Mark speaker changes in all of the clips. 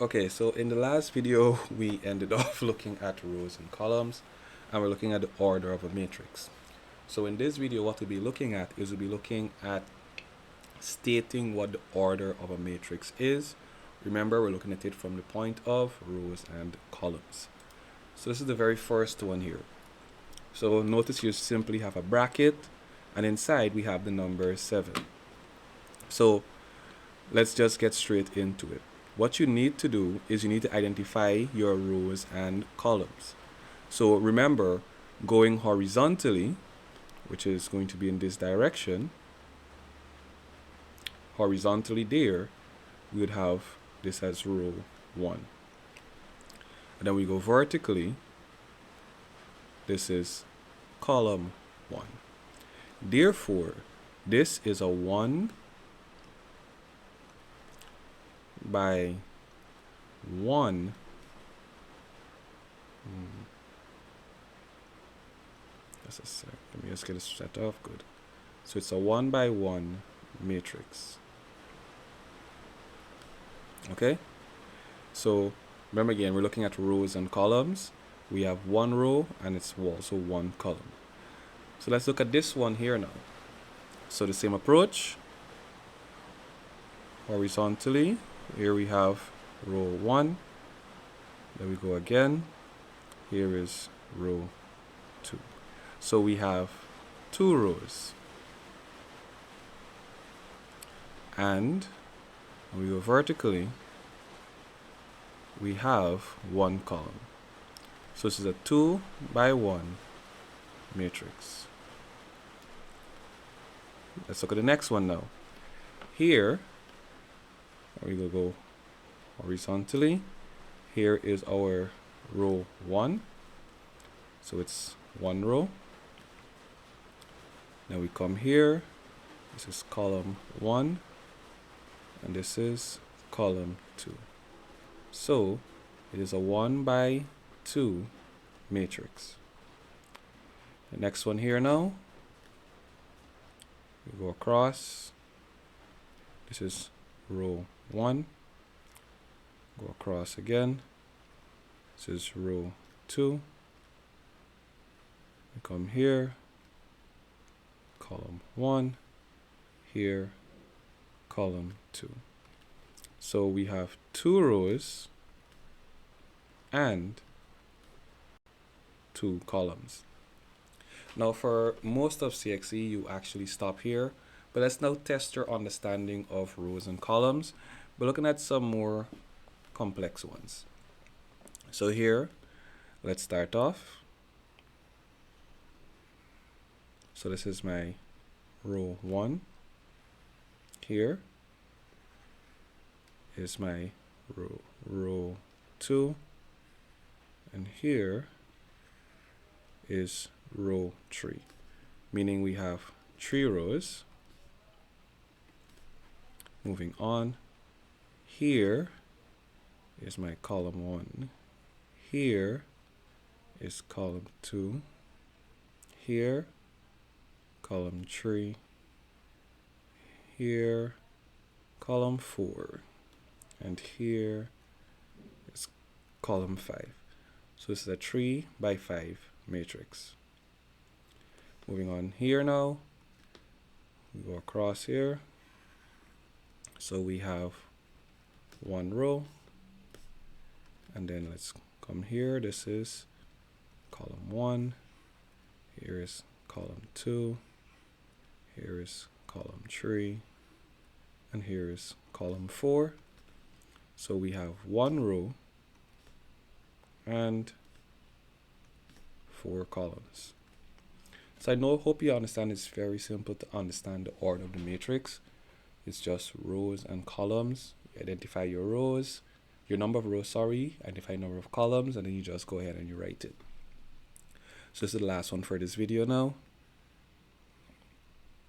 Speaker 1: Okay, so in the last video, we ended off looking at rows and columns, and we're looking at the order of a matrix. So in this video, what we'll be looking at is we'll be looking at stating what the order of a matrix is. Remember, we're looking at it from the point of rows and columns. So this is the very first one here. So notice you simply have a bracket, and inside we have the number 7. So let's just get straight into it. What you need to do is you need to identify your rows and columns. So remember, going horizontally, which is going to be in this direction, horizontally there, we would have this as row 1. And then we go vertically, this is column 1. Therefore, this is a 1 by 1 just a sec, let me just get it set off good. So it's a 1 by 1 matrix. Okay, so remember again, we're looking at rows and columns. We have one row and it's also one column. So let's look at this one here now. So the same approach, horizontally, here we have row 1, then we go again, here is row 2. So we have 2 rows, and when we go vertically, we have 1 column. So this is a 2 by 1 matrix. Let's look at the next one now. Here, we will go horizontally. Here is our row 1. So it's 1 row. Now we come here. This is column 1. And this is column 2. So it is a 1 by 2 matrix. The next one here now. We go across. This is row 1. Go across again. This is row 2. We come here. Column 1. Here. Column 2. So we have 2 rows and 2 columns. Now for most of CXE, you actually stop here, but let's now test your understanding of rows and columns. We're looking at some more complex ones. So here, let's start off. So this is my row 1. Here is my row 2. And here is row 3, meaning we have 3 rows. Moving on, here is my column 1. Here is column 2. Here, column 3. Here, column 4. And here is column 5. So this is a 3 by 5 matrix. Moving on here now, we go across here. So we have 1 row, and then let's come here. This is column 1. Here is column 2. Here is column 3. And here is column 4. So we have 1 row and 4 columns. So I hope you understand it's very simple to understand the order of the matrix. It's just rows and columns. You identify your rows, your number of rows, identify number of columns, and then you just go ahead and you write it. So this is the last one for this video now.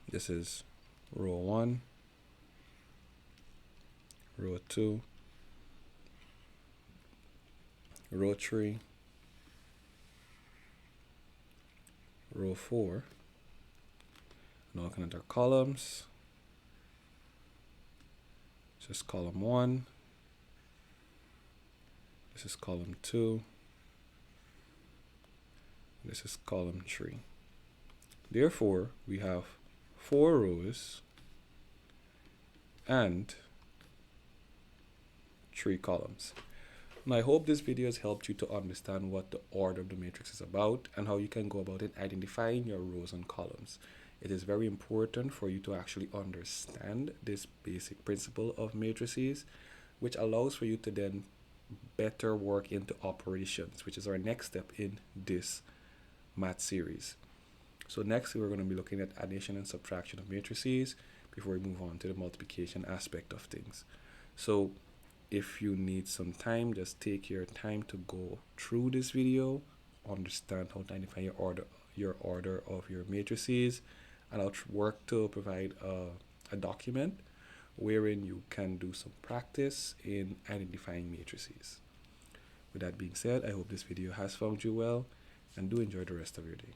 Speaker 1: This is row 1, row 2, row 3, row 4. Now looking at our columns, just column 1, This is column 2. This is column 3. Therefore, we have 4 rows and 3 columns. Now, I hope this video has helped you to understand what the order of the matrix is about and how you can go about in identifying your rows and columns. It is very important for you to actually understand this basic principle of matrices, which allows for you to then better work into operations, which is our next step in this math series. So next we're going to be looking at addition and subtraction of matrices before we move on to the multiplication aspect of things. So if you need some time, just take your time to go through this video, understand how to identify your order of your matrices, and I'll work to provide a document wherein you can do some practice in identifying matrices. With that being said, I hope this video has found you well, and do enjoy the rest of your day.